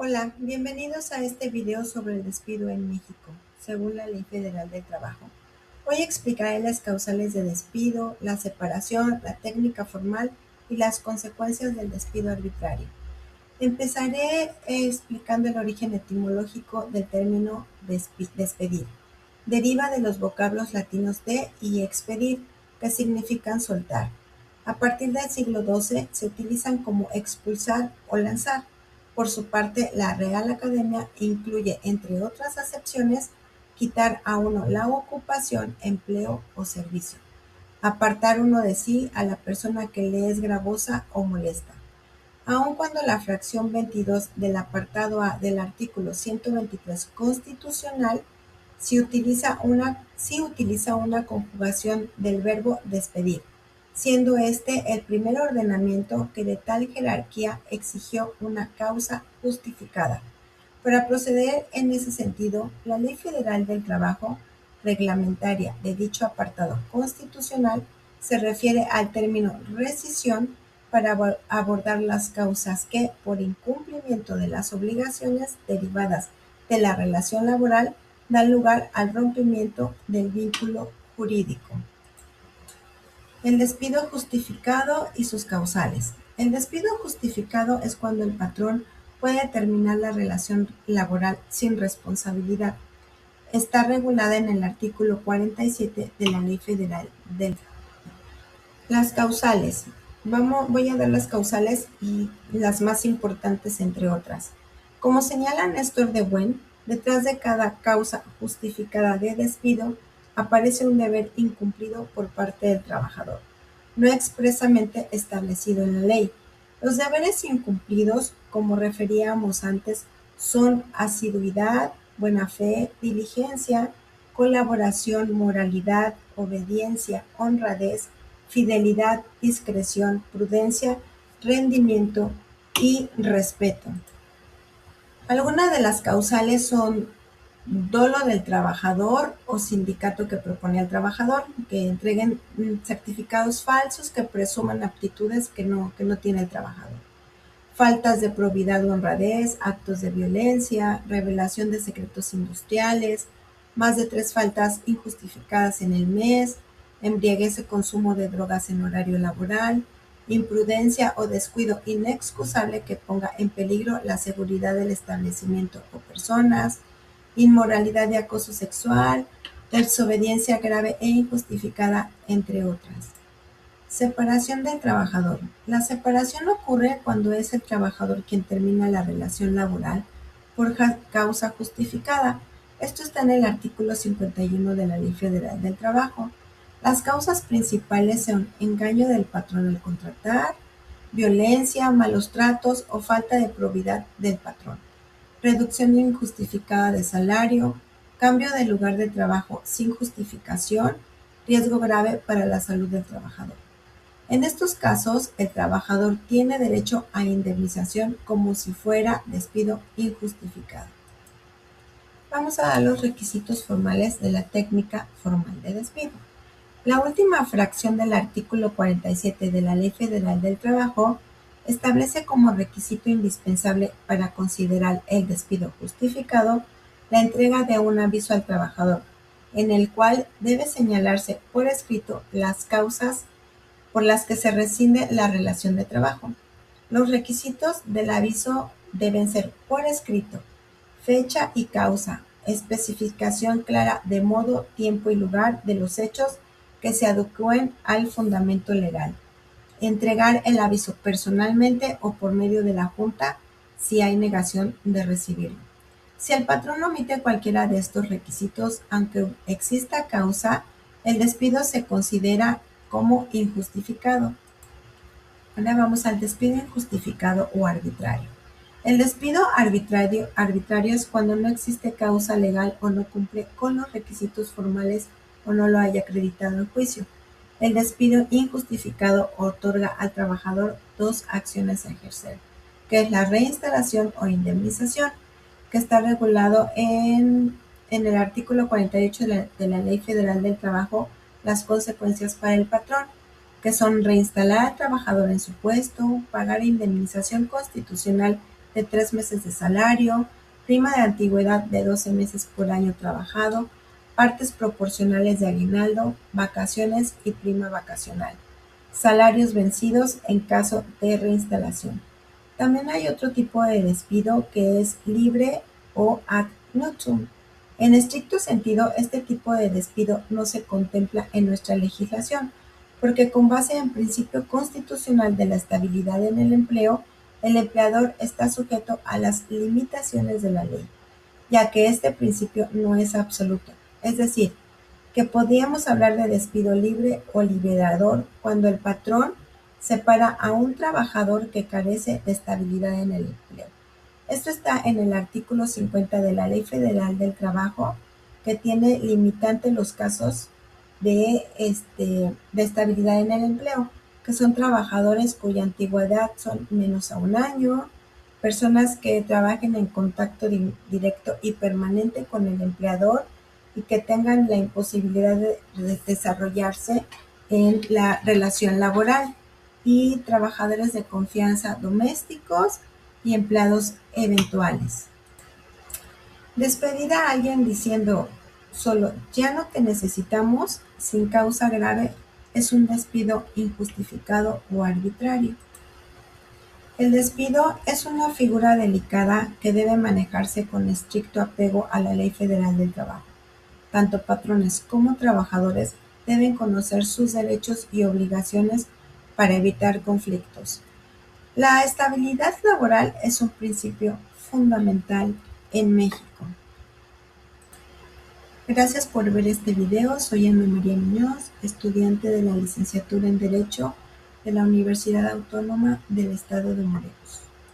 Hola, bienvenidos a este video sobre el despido en México, según la Ley Federal del Trabajo. Hoy explicaré las causales de despido, la separación, la técnica formal y las consecuencias del despido arbitrario. Empezaré explicando el origen etimológico del término despedir. Deriva de los vocablos latinos de y expedir, que significan soltar. A partir del siglo XII se utilizan como expulsar o lanzar. Por su parte, la Real Academia incluye, entre otras acepciones, quitar a uno la ocupación, empleo o servicio. Apartar uno de sí a la persona que le es gravosa o molesta. Aun cuando la fracción 22 del apartado A del artículo 123 constitucional sí utiliza una conjugación del verbo despedir, siendo este el primer ordenamiento que de tal jerarquía exigió una causa justificada. Para proceder en ese sentido, la Ley Federal del Trabajo reglamentaria de dicho apartado constitucional se refiere al término rescisión para abordar las causas que, por incumplimiento de las obligaciones derivadas de la relación laboral, dan lugar al rompimiento del vínculo jurídico. El despido justificado y sus causales. El despido justificado es cuando el patrón puede terminar la relación laboral sin responsabilidad. Está regulada en el artículo 47 de la Ley Federal del Trabajo. Las causales. Voy a dar las causales y las más importantes entre otras. Como señala Néstor de Buen, detrás de cada causa justificada de despido aparece un deber incumplido por parte del trabajador, no expresamente establecido en la ley. Los deberes incumplidos, como referíamos antes, son asiduidad, buena fe, diligencia, colaboración, moralidad, obediencia, honradez, fidelidad, discreción, prudencia, rendimiento y respeto. Algunas de las causales son dolo del trabajador o sindicato que propone al trabajador, que entreguen certificados falsos que presuman aptitudes que no tiene el trabajador. Faltas de probidad o honradez, actos de violencia, revelación de secretos industriales, más de 3 faltas injustificadas en el mes, embriaguez o consumo de drogas en horario laboral, imprudencia o descuido inexcusable que ponga en peligro la seguridad del establecimiento o personas, inmoralidad y acoso sexual, desobediencia grave e injustificada, entre otras. Separación del trabajador. La separación ocurre cuando es el trabajador quien termina la relación laboral por causa justificada. Esto está en el artículo 51 de la Ley Federal del Trabajo. Las causas principales son engaño del patrón al contratar, violencia, malos tratos o falta de probidad del patrón, reducción injustificada de salario, cambio de lugar de trabajo sin justificación, riesgo grave para la salud del trabajador. En estos casos, el trabajador tiene derecho a indemnización como si fuera despido injustificado. Vamos a dar los requisitos formales de la técnica formal de despido. La última fracción del artículo 47 de la Ley Federal del Trabajo establece como requisito indispensable para considerar el despido justificado la entrega de un aviso al trabajador, en el cual debe señalarse por escrito las causas por las que se rescinde la relación de trabajo. Los requisitos del aviso deben ser por escrito, fecha y causa, especificación clara de modo, tiempo y lugar de los hechos que se adecúen al fundamento legal. Entregar el aviso personalmente o por medio de la Junta si hay negación de recibirlo. Si el patrón omite cualquiera de estos requisitos, aunque exista causa, el despido se considera como injustificado. Ahora vamos al despido injustificado o arbitrario. El despido arbitrario es cuando no existe causa legal o no cumple con los requisitos formales o no lo haya acreditado en juicio. El despido injustificado otorga al trabajador dos acciones a ejercer, que es la reinstalación o indemnización, que está regulado en el artículo 48 de la Ley Federal del Trabajo, las consecuencias para el patrón, que son reinstalar al trabajador en su puesto, pagar indemnización constitucional de 3 meses de salario, prima de antigüedad de 12 meses por año trabajado, partes proporcionales de aguinaldo, vacaciones y prima vacacional, salarios vencidos en caso de reinstalación. También hay otro tipo de despido que es libre o ad notum. En estricto sentido, este tipo de despido no se contempla en nuestra legislación, porque con base en principio constitucional de la estabilidad en el empleo, el empleador está sujeto a las limitaciones de la ley, ya que este principio no es absoluto. Es decir, que podríamos hablar de despido libre o liberador cuando el patrón separa a un trabajador que carece de estabilidad en el empleo. Esto está en el artículo 50 de la Ley Federal del Trabajo, que tiene limitante los casos de estabilidad en el empleo, que son trabajadores cuya antigüedad son menos a un año, personas que trabajen en contacto directo y permanente con el empleador y que tengan la imposibilidad de desarrollarse en la relación laboral, y trabajadores de confianza domésticos y empleados eventuales. Despedir a alguien diciendo solo ya no te necesitamos sin causa grave es un despido injustificado o arbitrario. El despido es una figura delicada que debe manejarse con estricto apego a la Ley Federal del Trabajo. Tanto patrones como trabajadores deben conocer sus derechos y obligaciones para evitar conflictos. La estabilidad laboral es un principio fundamental en México. Gracias por ver este video. Soy Ana María Muñoz, estudiante de la licenciatura en Derecho de la Universidad Autónoma del Estado de Morelos.